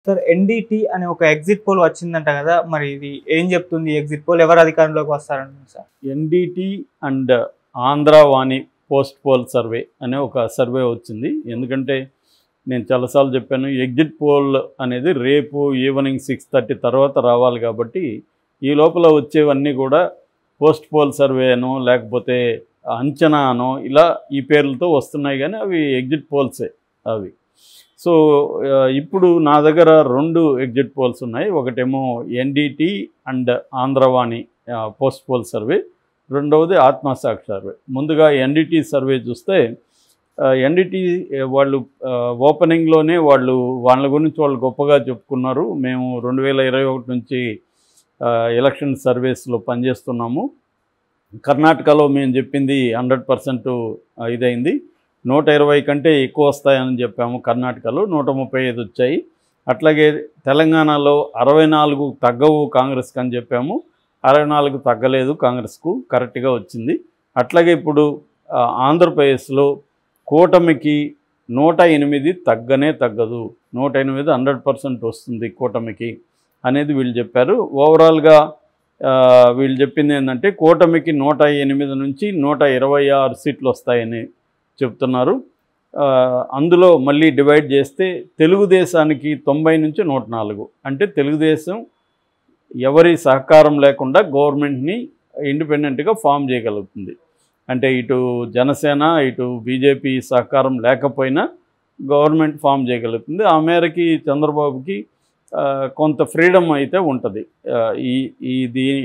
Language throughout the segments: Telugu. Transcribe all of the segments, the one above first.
సార్ ఎన్‌డిటి అనే ఒక ఎగ్జిట్ పోల్ వచ్చిందంట కదా! మరి ఇది ఏం చెప్తుంది ఎగ్జిట్ పోల్? ఎవరు అధికారంలోకి వస్తారంటున్నారు sir? NDT and Andhravani post poll survey అనే ఒక సర్వే వచ్చింది. ఎందుకంటే నేను చాలాసార్లు చెప్పాను, ఎగ్జిట్ పోల్ అనేది రేపు ఈవినింగ్ 6:30 తర్వాత రావాలి కాబట్టి ఈ లోపల వచ్చేవన్నీ కూడా పోస్ట్ పోల్ సర్వేనో లేకపోతే అంచనానో ఇలా ఈ పేర్లతో వస్తున్నాయి, కానీ అవి ఎగ్జిట్ పోల్సే అవి. సో ఇప్పుడు నా దగ్గర 2 ఎగ్జిట్ పోల్స్ ఉన్నాయి. ఒకటేమో NDT and Andhravani post poll survey, రెండవది ఆత్మసాక్షి సర్వే. ముందుగా ఎన్‌డిటి సర్వే చూస్తే ఎన్‌డిటి వాళ్ళు ఓపెనింగ్లోనే వాళ్ళ గురించి వాళ్ళు గొప్పగా చెప్పుకున్నారు. మేము 2021 నుంచి ఎలక్షన్ సర్వేస్లో పనిచేస్తున్నాము. కర్ణాటకలో మేము చెప్పింది 100% ఇదైంది. 120 కంటే ఎక్కువ వస్తాయని చెప్పాము. కర్ణాటకలో 135 వచ్చాయి. అట్లాగే తెలంగాణలో 64 తగ్గవు కాంగ్రెస్కి అని చెప్పాము. 64 తగ్గలేదు కాంగ్రెస్కు, కరెక్ట్గా వచ్చింది. అట్లాగే ఇప్పుడు ఆంధ్రప్రదేశ్లో కూటమికి 108 తగ్గనే తగ్గదు, 108 100% వస్తుంది కూటమికి అనేది వీళ్ళు చెప్పారు. ఓవరాల్గా వీళ్ళు చెప్పింది ఏంటంటే కూటమికి 108 నుంచి 126 సీట్లు వస్తాయని చెప్తున్నారు. అందులో మళ్ళీ డివైడ్ చేస్తే తెలుగుదేశానికి 90 నుంచి 104, అంటే తెలుగుదేశం ఎవరి సహకారం లేకుండా గవర్నమెంట్ని ఇండిపెండెంట్గా ఫామ్ చేయగలుగుతుంది. అంటే ఇటు జనసేన ఇటు బీజేపీ సహకారం లేకపోయినా గవర్నమెంట్ ఫామ్ చేయగలుగుతుంది. ఆ మేరకి చంద్రబాబుకి కొంత ఫ్రీడమ్ అయితే ఉంటుంది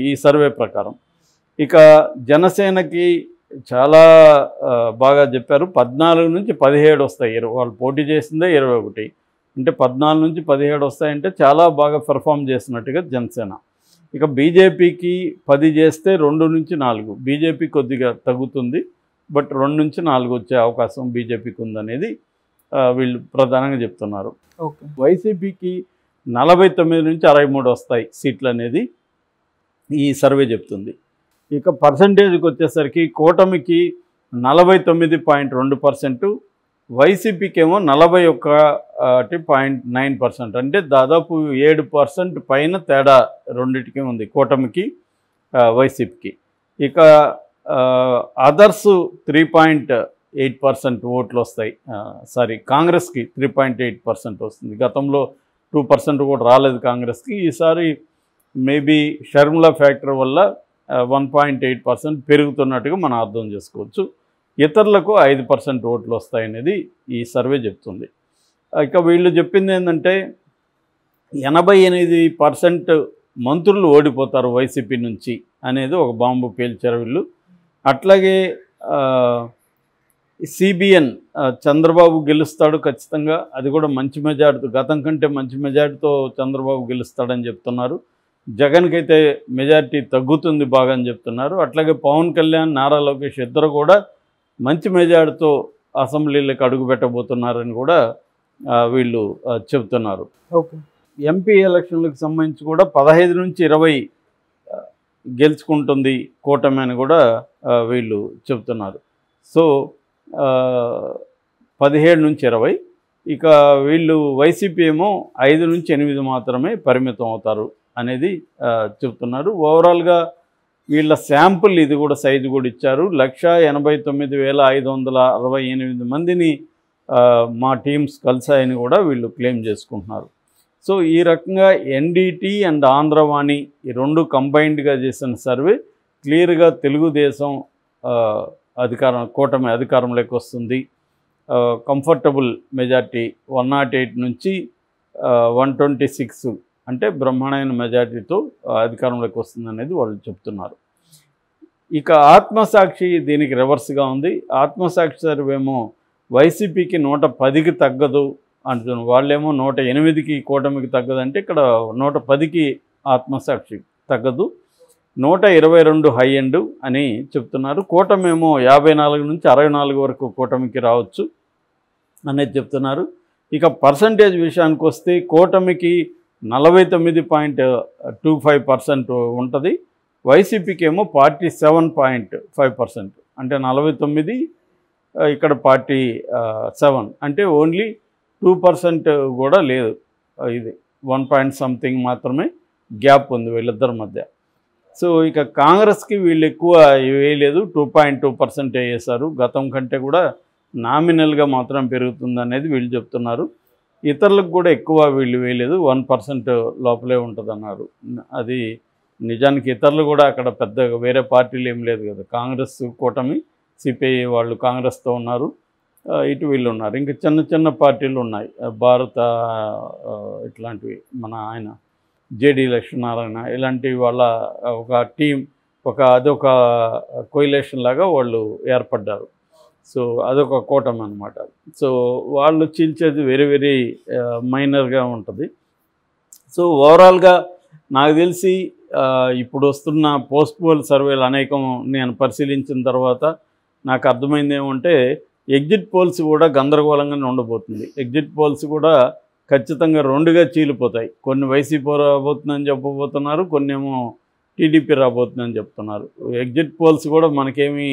ఈ సర్వే ప్రకారం. ఇక జనసేనకి చాలా బాగా చెప్పారు, 14 నుంచి 17 వస్తాయి. వాళ్ళు పోటీ చేసిందే 21, అంటే 14 నుంచి 17 వస్తాయంటే చాలా బాగా పెర్ఫామ్ చేసినట్టుగా జనసేన. ఇక బీజేపీకి 10 చేస్తే 2 నుంచి 4, బీజేపీ కొద్దిగా తగ్గుతుంది, బట్ 2 నుంచి 4 వచ్చే అవకాశం బీజేపీకి ఉందనేది వీళ్ళు ప్రధానంగా చెప్తున్నారు. ఓకే. వైసీపీకి 49 నుంచి 63 వస్తాయి సీట్లు అనేది ఈ సర్వే చెప్తుంది. ఇక పర్సంటేజ్కి వచ్చేసరికి కూటమికి 49.2%, వైసీపీకి ఏమో 41.9%, అంటే దాదాపు 7% పైన తేడా రెండింటికి ఉంది కూటమికి వైసీపీకి. ఇక అదర్స్ 3.8% ఓట్లు వస్తాయి. కాంగ్రెస్కి 3.8% వస్తుంది. గతంలో 2% కూడా రాలేదు కాంగ్రెస్కి. ఈసారి మేబీ షర్మిలా ఫ్యాక్టర్ వల్ల 1.8% పెరుగుతున్నట్టుగా మనం అర్థం చేసుకోవచ్చు. ఇతరులకు 5% ఓట్లు వస్తాయనేది ఈ సర్వే చెప్తుంది. ఇక వీళ్ళు చెప్పింది ఏంటంటే 88% మంత్రులు ఓడిపోతారు వైసీపీ నుంచి అనేది ఒక బాంబు పేల్చారు వీళ్ళు. అట్లాగే సిబిఎన్ చంద్రబాబు గెలుస్తాడు ఖచ్చితంగా, అది కూడా మంచి మెజార్టీతో, గతం కంటే మంచి మెజార్టీతో చంద్రబాబు గెలుస్తాడని చెప్తున్నారు. జగన్కి అయితే మెజార్టీ తగ్గుతుంది బాగా అని చెప్తున్నారు. అట్లాగే పవన్ కళ్యాణ్, నారా లోకేష్ ఇద్దరు కూడా మంచి మెజార్టీతో అసెంబ్లీలకు అడుగు పెట్టబోతున్నారని కూడా వీళ్ళు చెప్తున్నారు. ఓకే. ఎంపీ ఎలక్షన్లకు సంబంధించి కూడా 15 నుంచి 20 గెలుచుకుంటుంది కూటమి అని కూడా వీళ్ళు చెప్తున్నారు. సో 17 నుంచి 20, ఇక వీళ్ళు వైసీపీ ఏమో 5 నుంచి 8 మాత్రమే పరిమితం అవుతారు అనేది చెప్తున్నారు. ఓవరాల్గా వీళ్ళ శాంపుల్ ఇది కూడా సైజు కూడా ఇచ్చారు. 189,568 మందిని మా టీమ్స్ కలిసాయని కూడా వీళ్ళు క్లెయిమ్ చేసుకుంటున్నారు. సో ఈ రకంగా ఎన్‌డిటి అండ్ ఆంధ్రవాణి ఈ 2 కంబైన్డ్గా చేసిన సర్వే క్లియర్గా తెలుగుదేశం కూటమి అధికారంలోకి వస్తుంది. కంఫర్టబుల్ మెజార్టీ 108 నుంచి 126, అంటే బ్రహ్మాండమైన మెజార్టీతో అధికారంలోకి వస్తుంది అనేది వాళ్ళు చెప్తున్నారు. ఇక ఆత్మసాక్షి దీనికి రివర్స్గా ఉంది. ఆత్మసాక్షి సర్వేమో వైసీపీకి 110కి తగ్గదు అంటున్నారు. వాళ్ళేమో 108కి కూటమికి తగ్గదంటే ఇక్కడ 110కి ఆత్మసాక్షి తగ్గదు, 122 హై ఎండ్ అని చెప్తున్నారు. కూటమేమో 54 నుంచి 64 వరకు కూటమికి రావచ్చు అనేది చెప్తున్నారు. ఇక పర్సంటేజ్ విషయానికి వస్తే కూటమికి 49.25% ఉంటుంది, వైసీపీకి ఏమో 47.5%, అంటే 49 ఇక్కడ 47, అంటే ఓన్లీ 2% కూడా లేదు ఇది 1 పాయింట్ సంథింగ్ మాత్రమే గ్యాప్ ఉంది వీళ్ళిద్దరి మధ్య. సో ఇక కాంగ్రెస్కి వీళ్ళు ఎక్కువ వేయలేదు, 2.2% వేసారు. గతం కంటే కూడా నామినల్గా మాత్రం పెరుగుతుంది అనేది వీళ్ళు చెప్తున్నారు. ఇతరులకు కూడా ఎక్కువ వీళ్ళు వేయలేదు, 1% లోపలే ఉంటుందన్నారు. అది నిజానికి ఇతరులు కూడా అక్కడ పెద్దగా వేరే పార్టీలు ఏం లేదు కదా, కాంగ్రెస్ కూటమి, సిపిఐ వాళ్ళు కాంగ్రెస్తో ఉన్నారు, ఇటు వీళ్ళు ఉన్నారు. ఇంకా చిన్న చిన్న పార్టీలు ఉన్నాయి, భారత ఇట్లాంటివి, మన ఆయన జేడి లక్ష్మీనారాయణ ఇలాంటి వాళ్ళ ఒక టీం, అదొక కోయిలేషన్ లాగా వాళ్ళు ఏర్పడ్డారు. సో అదొక కూటమి అనమాట. సో వాళ్ళు చీల్చేది వెరీ వెరీ మైనర్గా ఉంటుంది. సో ఓవరాల్గా నాకు తెలిసి ఇప్పుడు వస్తున్న పోస్ట్ పోల్ సర్వేలు అనేకం నేను పరిశీలించిన తర్వాత నాకు అర్థమైంది ఏమంటే, ఎగ్జిట్ పోల్స్ కూడా గందరగోళంగానే ఉండబోతుంది. ఎగ్జిట్ పోల్స్ కూడా ఖచ్చితంగా 2గా చీలిపోతాయి. కొన్ని వైసీపీ రాబోతుందని చెప్పబోతున్నారు, కొన్ని ఏమో టీడీపీ రాబోతుందని చెప్తున్నారు. ఎగ్జిట్ పోల్స్ కూడా మనకేమీ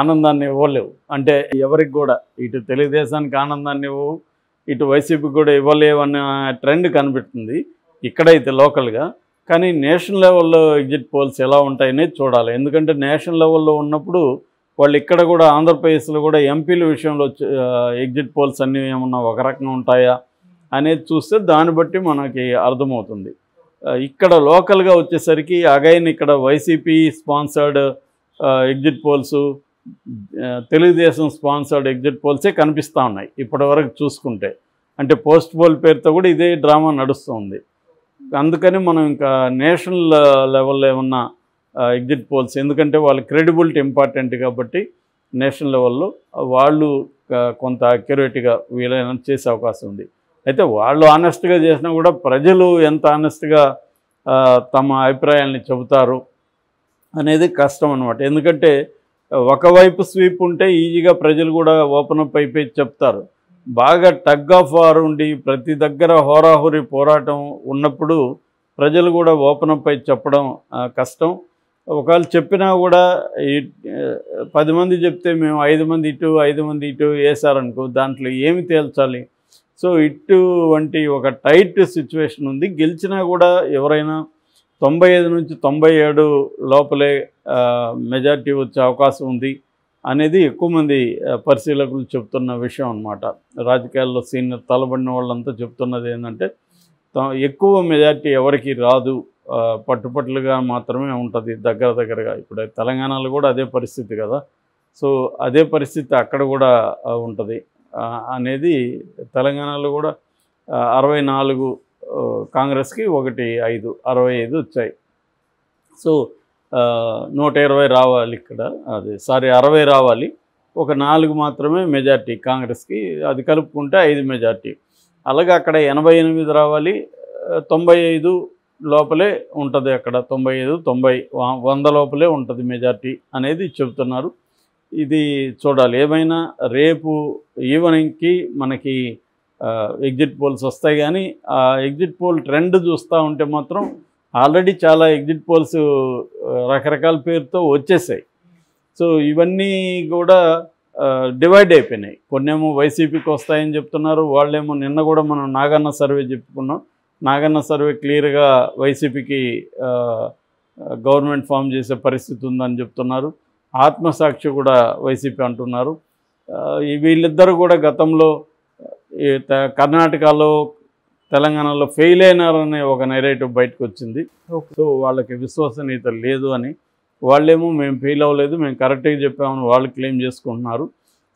ఆనందాన్ని ఇవ్వలేవు. అంటే ఎవరికి కూడా, ఇటు తెలుగుదేశానికి ఆనందాన్ని ఇవ్వవు, ఇటు వైసీపీకి కూడా ఇవ్వలేవు అన్న ట్రెండ్ కనిపిస్తుంది ఇక్కడైతే లోకల్గా. కానీ నేషనల్ లెవెల్లో ఎగ్జిట్ పోల్స్ ఎలా ఉంటాయనేది చూడాలి. ఎందుకంటే నేషనల్ లెవెల్లో ఉన్నప్పుడు వాళ్ళు ఇక్కడ కూడా ఆంధ్రప్రదేశ్లో కూడా ఎంపీల విషయంలో ఎగ్జిట్ పోల్స్ అన్నీ ఏమన్నా ఒక రకంగా ఉంటాయా అనేది చూస్తే దాన్ని బట్టి మనకి అర్థమవుతుంది. ఇక్కడ లోకల్గా వచ్చేసరికి అగైన్ ఇక్కడ YCP sponsored exit polls, Telugu Desam sponsored exit పోల్సే కనిపిస్తూ ఉన్నాయి ఇప్పటివరకు చూసుకుంటే. అంటే పోస్ట్ పోల్ పేరుతో కూడా ఇదే డ్రామా నడుస్తుంది. అందుకని మనం ఇంకా నేషనల్ లెవెల్లో ఏమన్నా ఎగ్జిట్ పోల్స్, ఎందుకంటే వాళ్ళ క్రెడిబిలిటీ ఇంపార్టెంట్ కాబట్టి నేషనల్ లెవెల్లో వాళ్ళు కొంత అక్యురేట్గా వీలైనా చేసే అవకాశం ఉంది. అయితే వాళ్ళు ఆనెస్ట్గా చేసినా కూడా ప్రజలు ఎంత ఆనెస్ట్గా తమ అభిప్రాయాల్ని చెబుతారు అనేది కష్టం అన్నమాట. ఎందుకంటే ఒకవైపు స్వీప్ ఉంటే ఈజీగా ప్రజలు కూడా ఓపెన్ అప్ అయిపోయి చెప్తారు. బాగా టగ్ ఆఫ్ వార్ ఉండి ప్రతి దగ్గర హోరాహోరీ పోరాటం ఉన్నప్పుడు ప్రజలు కూడా ఓపెన్ అప్ అయి చెప్పడం కష్టం. ఒకవేళ చెప్పినా కూడా 10 మంది చెప్తే మేము 5 మంది ఇటు 5 మంది ఇటు వేసారనుకో, దాంట్లో ఏమి తేల్చాలి? సో ఇటువంటి ఒక టైట్ సిచ్యువేషన్ ఉంది. గెలిచినా కూడా ఎవరైనా 95 నుంచి 97 లోపలే మెజార్టీ వచ్చే అవకాశం ఉంది అనేది ఎక్కువ మంది పరిశీలకులు చెప్తున్న విషయం అన్నమాట. రాజకీయాల్లో సీనియర్ తలబడిన వాళ్ళంతా చెప్తున్నది ఏంటంటే, ఎక్కువ మెజార్టీ ఎవరికి రాదు, పట్టుపట్లుగా మాత్రమే ఉంటుంది దగ్గరగా. ఇప్పుడు తెలంగాణలో కూడా అదే పరిస్థితి కదా. సో అదే పరిస్థితి అక్కడ కూడా ఉంటుంది అనేది. తెలంగాణలో కూడా 64 కాంగ్రెస్కి 5 65 వచ్చాయి. సో 120 రావాలి ఇక్కడ, 60 రావాలి, ఒక 4 మాత్రమే మెజార్టీ కాంగ్రెస్కి, అది కలుపుకుంటే 5 మెజార్టీ. అలాగే అక్కడ 88 రావాలి, 95 లోపలే ఉంటుంది. అక్కడ 95 90 100 లోపలే ఉంటుంది మెజార్టీ అనేది చెబుతున్నారు. ఇది చూడాలి. ఏమైనా రేపు ఈవినింగ్కి మనకి ఎగ్జిట్ పోల్స్ వస్తాయి. కానీ ఆ ఎగ్జిట్ పోల్ ట్రెండ్ చూస్తూ ఉంటే మాత్రం ఆల్రెడీ చాలా ఎగ్జిట్ పోల్స్ రకరకాల పేరుతో వచ్చేసాయి. సో ఇవన్నీ కూడా డివైడ్ అయిపోయినాయి. కొన్నేమో వైసీపీకి వస్తాయని చెప్తున్నారు, వాళ్ళేమో నిన్న కూడా మనం నాగన్న సర్వే చెప్పుకున్నాం. నాగన్న సర్వే క్లియర్గా వైసీపీకి గవర్నమెంట్ ఫామ్ చేసే పరిస్థితి ఉందని చెప్తున్నారు. ఆత్మసాక్షి కూడా వైసీపీ అంటున్నారు. వీళ్ళిద్దరూ కూడా గతంలో కర్ణాటకలో తెలంగాణలో ఫెయిల్ అయినారనే ఒక నెరేటివ్ బయటకు వచ్చింది. సో వాళ్ళకి విశ్వసనీయత లేదు అని, వాళ్ళేమో మేము ఫెయిల్ అవ్వలేదు, మేము కరెక్ట్గా చెప్పామని వాళ్ళు క్లెయిమ్ చేసుకుంటున్నారు.